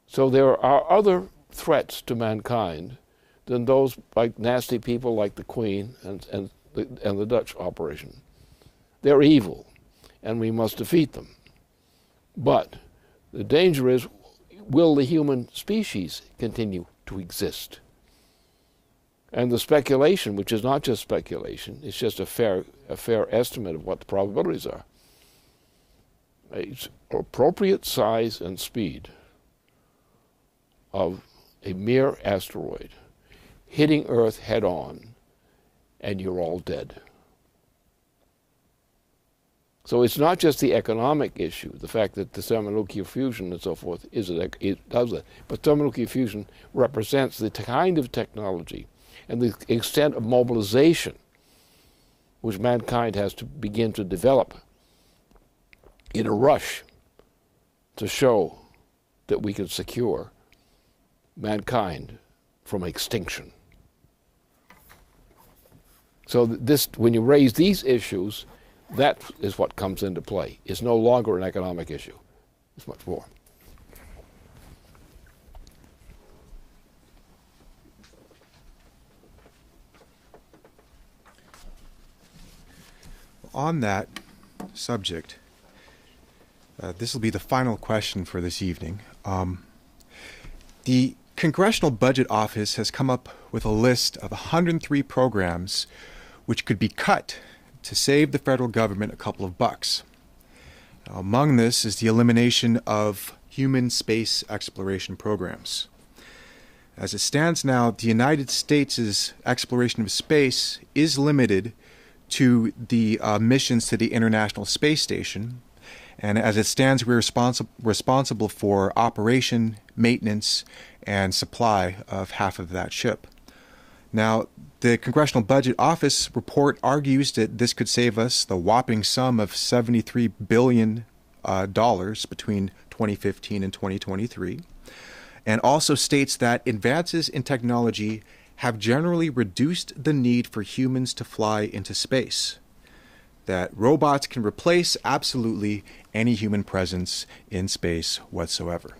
So there are other threats to mankind than those like nasty people like the Queen and the Dutch operation. They're evil, and we must defeat them. But the danger is, will the human species continue to exist? And the speculation, which is not just speculation, it's just a fair estimate of what the probabilities are. It's appropriate size and speed of a mere asteroid hitting Earth head on, and you're all dead. So it's not just the economic issue, the fact that the thermonuclear fusion and so forth it does that, but thermonuclear fusion represents the kind of technology and the extent of mobilization which mankind has to begin to develop in a rush to show that we can secure mankind from extinction. So when you raise these issues, that is what comes into play. It's no longer an economic issue. It's much more. on that subject, this will be the final question for this evening. The Congressional Budget Office has come up with a list of 103 programs which could be cut to save the federal government a couple of bucks. Now, among this is the elimination of human space exploration programs. As it stands now, the United States' exploration of space is limited to the missions to the International Space Station, and as it stands, we're responsible for operation, maintenance, and supply of half of that ship. Now, the Congressional Budget Office report argues that this could save us the whopping sum of $73 billion between 2015 and 2023, and also states that advances in technology have generally reduced the need for humans to fly into space, that robots can replace absolutely any human presence in space whatsoever.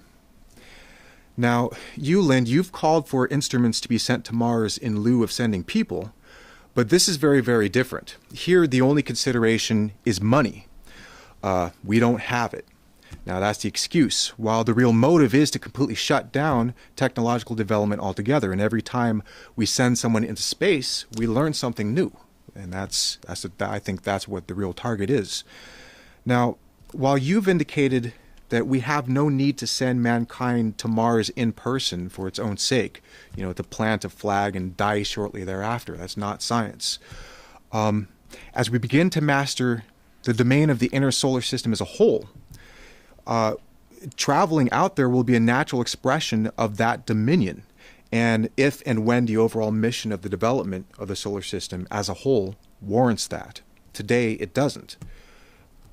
Now, you, Lind, you've called for instruments to be sent to Mars in lieu of sending people, but this is very, very different. Here, the only consideration is money. We don't have it. Now, that's the excuse, while the real motive is to completely shut down technological development altogether. And every time we send someone into space, we learn something new. And I think that's what the real target is. Now, while you've indicated that we have no need to send mankind to Mars in person for its own sake, to plant a flag and die shortly thereafter, that's not science. As we begin to master the domain of the inner solar system as a whole, traveling out there will be a natural expression of that dominion. And if and when the overall mission of the development of the solar system as a whole warrants that. Today, it doesn't.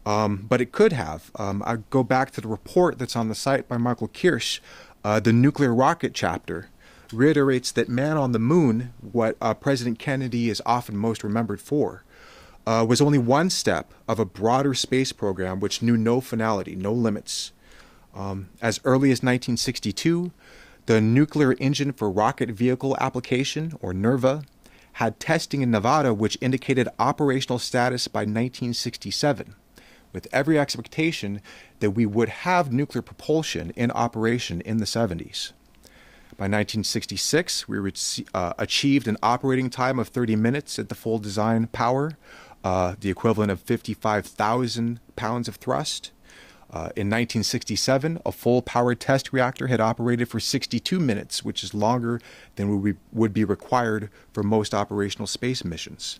But it could have. I go back to the report that's on the site by Michael Kirsch. The nuclear rocket chapter reiterates that man on the moon, what President Kennedy is often most remembered for, was only one step of a broader space program which knew no finality, no limits. As early as 1962, the Nuclear Engine for Rocket Vehicle Application, or NERVA, had testing in Nevada which indicated operational status by 1967, with every expectation that we would have nuclear propulsion in operation in the 70s. By 1966, we achieved an operating time of 30 minutes at the full design power, the equivalent of 55,000 pounds of thrust. In 1967, a full power test reactor had operated for 62 minutes, which is longer than would be required for most operational space missions.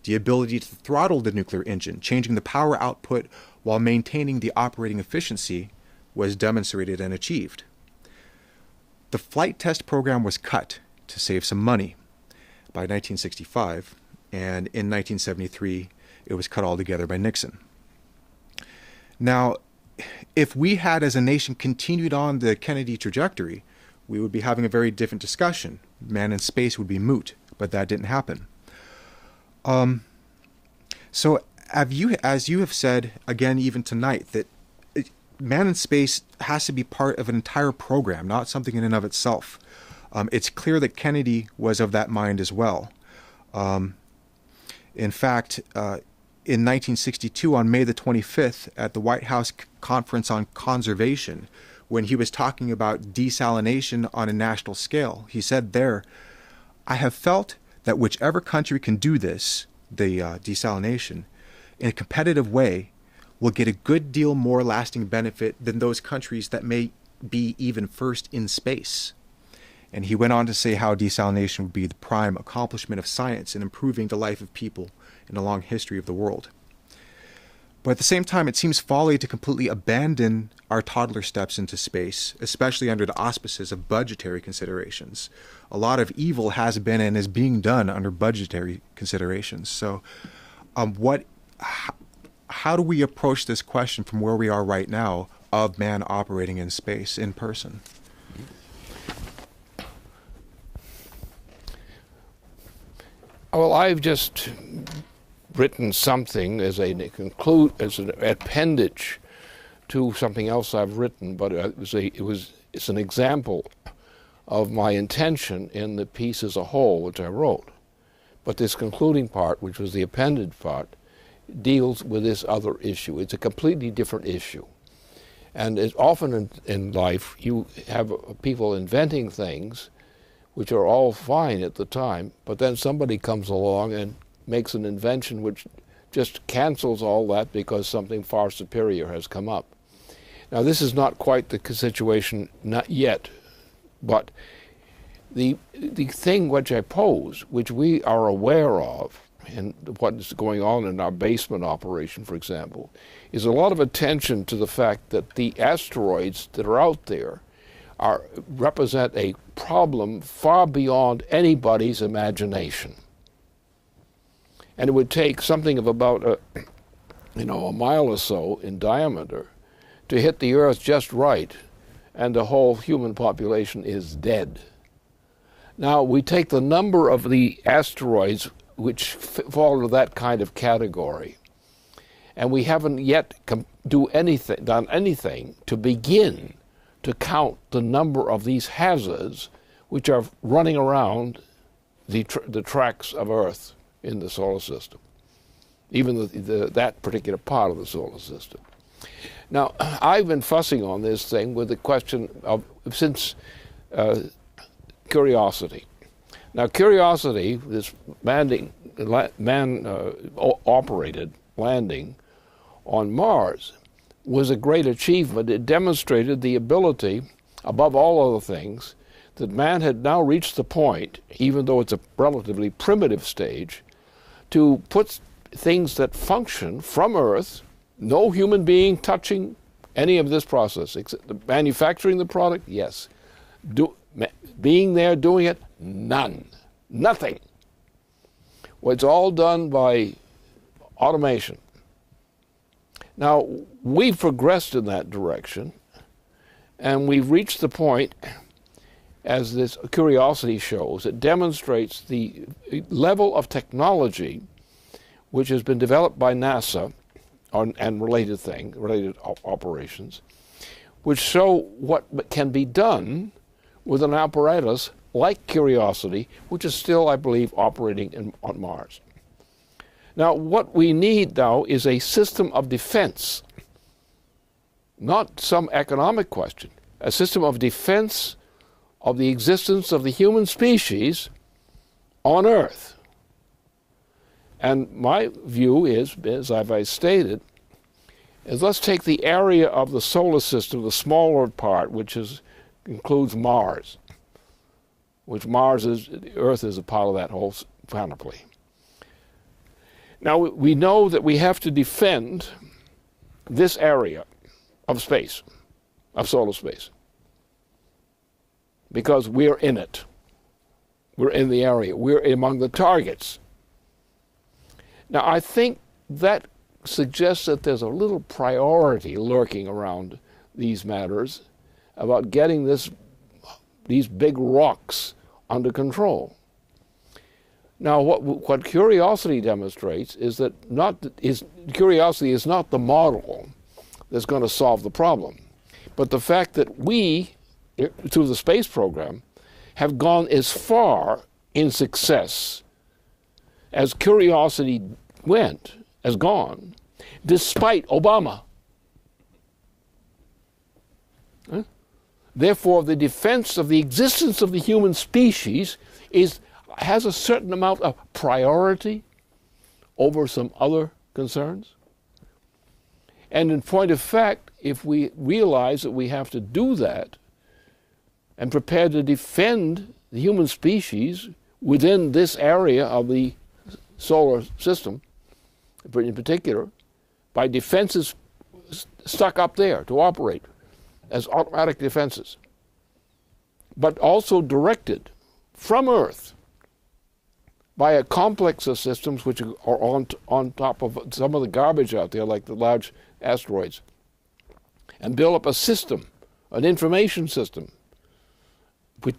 The ability to throttle the nuclear engine, changing the power output while maintaining the operating efficiency, was demonstrated and achieved. The flight test program was cut to save some money by 1965, and in 1973, it was cut altogether by Nixon. Now, if we had, as a nation, continued on the Kennedy trajectory, we would be having a very different discussion. Man in space would be moot, but that didn't happen. So, as you have said, again, even tonight, that man in space has to be part of an entire program, not something in and of itself. It's clear that Kennedy was of that mind as well. In fact, in 1962, on May the 25th, at the White House Conference on Conservation, when he was talking about desalination on a national scale, he said there, "I have felt that whichever country can do this, the desalination, in a competitive way, will get a good deal more lasting benefit than those countries that may be even first in space." And he went on to say how desalination would be the prime accomplishment of science in improving the life of people in a long history of the world. But at the same time, it seems folly to completely abandon our toddler steps into space, especially under the auspices of budgetary considerations. A lot of evil has been and is being done under budgetary considerations. So how do we approach this question from where we are right now of man operating in space in person? Well, I've just written something as an appendage to something else I've written, but it's an example of my intention in the piece as a whole, which I wrote. But this concluding part, which was the appended part, deals with this other issue. It's a completely different issue. And it's often in life, you have people inventing things which are all fine at the time, but then somebody comes along and makes an invention which just cancels all that because something far superior has come up. Now, this is not quite the situation, not yet, but the thing which I pose, which we are aware of, and what is going on in our basement operation, for example, is a lot of attention to the fact that the asteroids that are out there represent a problem far beyond anybody's imagination. And it would take something of about a mile or so in diameter to hit the Earth just right, and the whole human population is dead. Now, we take the number of the asteroids which fall into that kind of category, and we haven't yet done anything to begin to count the number of these hazards which are running around the tracks of Earth in the solar system, even that particular part of the solar system. Now, I've been fussing on this thing with the question of, since Curiosity. Now, Curiosity, this man-operated landing on Mars, was a great achievement. It demonstrated the ability, above all other things, that man had now reached the point, even though it's a relatively primitive stage, to put things that function from Earth, no human being touching any of this process, except manufacturing the product, yes. Being there, doing it, none. Nothing. Well, it's all done by automation. Now, we've progressed in that direction, and we've reached the point, as this Curiosity shows, it demonstrates the level of technology which has been developed by NASA and related operations, which show what can be done with an apparatus like Curiosity, which is still, I believe, operating on Mars. Now, what we need now is a system of defense, not some economic question, a system of defense of the existence of the human species on Earth. And my view is, as I've stated, is let's take the area of the solar system, the smaller part, which includes Mars, which Earth is a part of that whole panoply. Now, we know that we have to defend this area of space, of solar space, because we're in it. We're in the area. We're among the targets. Now, I think that suggests that there's a little priority lurking around these matters about getting these big rocks under control. Now, what Curiosity demonstrates is that Curiosity is not the model that's going to solve the problem, but the fact that we, through the space program, have gone as far in success as Curiosity has gone, despite Obama. Therefore, the defense of the existence of the human species has a certain amount of priority over some other concerns. And in point of fact, if we realize that we have to do that and prepare to defend the human species within this area of the solar system, in particular, by defenses stuck up there to operate as automatic defenses, but also directed from Earth by a complex of systems which are on top of some of the garbage out there, like the large asteroids, and build up a system, an information system,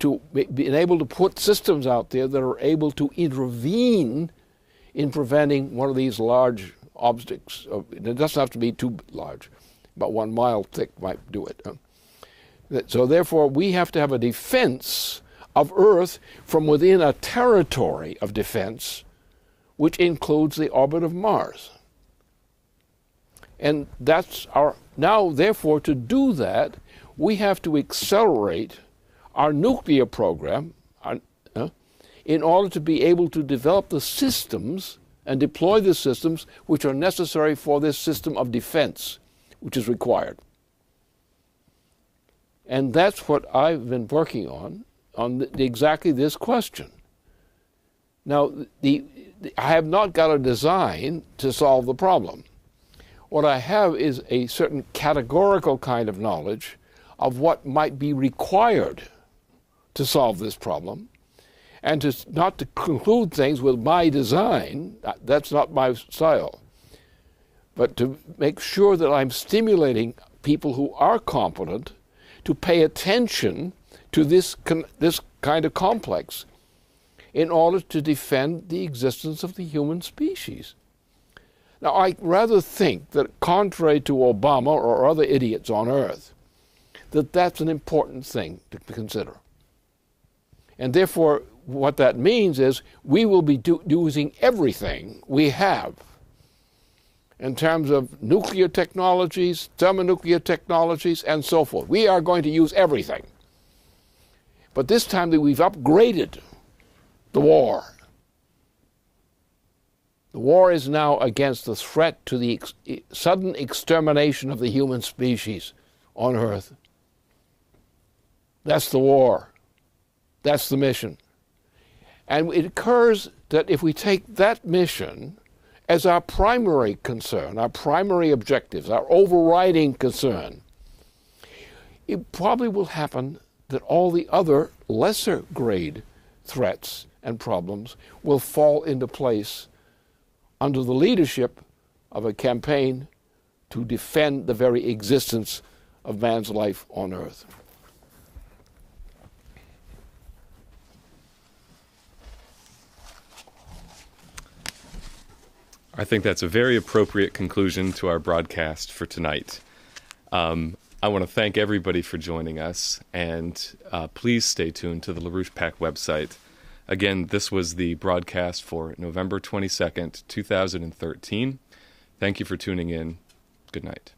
to be able to put systems out there that are able to intervene in preventing one of these large objects. It doesn't have to be too large, about 1 mile thick might do it. So therefore, we have to have a defense of Earth from within a territory of defense, which includes the orbit of Mars. And that's our, now therefore to do that, we have to accelerate our nuclear program in order to be able to develop the systems and deploy the systems which are necessary for this system of defense, which is required. And that's what I've been working on exactly this question. Now, I have not got a design to solve the problem. What I have is a certain categorical kind of knowledge of what might be required to solve this problem, and not to conclude things with my design. That's not my style. But to make sure that I'm stimulating people who are competent to pay attention to this kind of complex in order to defend the existence of the human species. Now, I rather think that, contrary to Obama or other idiots on Earth, that that's an important thing to consider. And therefore, what that means is we will be using everything we have in terms of nuclear technologies, thermonuclear technologies, and so forth. We are going to use everything. But this time that we've upgraded the war. The war is now against the threat to the sudden extermination of the human species on Earth. That's the war. That's the mission. And it occurs that if we take that mission as our primary concern, our primary objectives, our overriding concern, it probably will happen that all the other lesser grade threats and problems will fall into place under the leadership of a campaign to defend the very existence of man's life on Earth. I think that's a very appropriate conclusion to our broadcast for tonight. I want to thank everybody for joining us, and please stay tuned to the LaRouche PAC website. Again, this was the broadcast for November 22nd, 2013. Thank you for tuning in. Good night.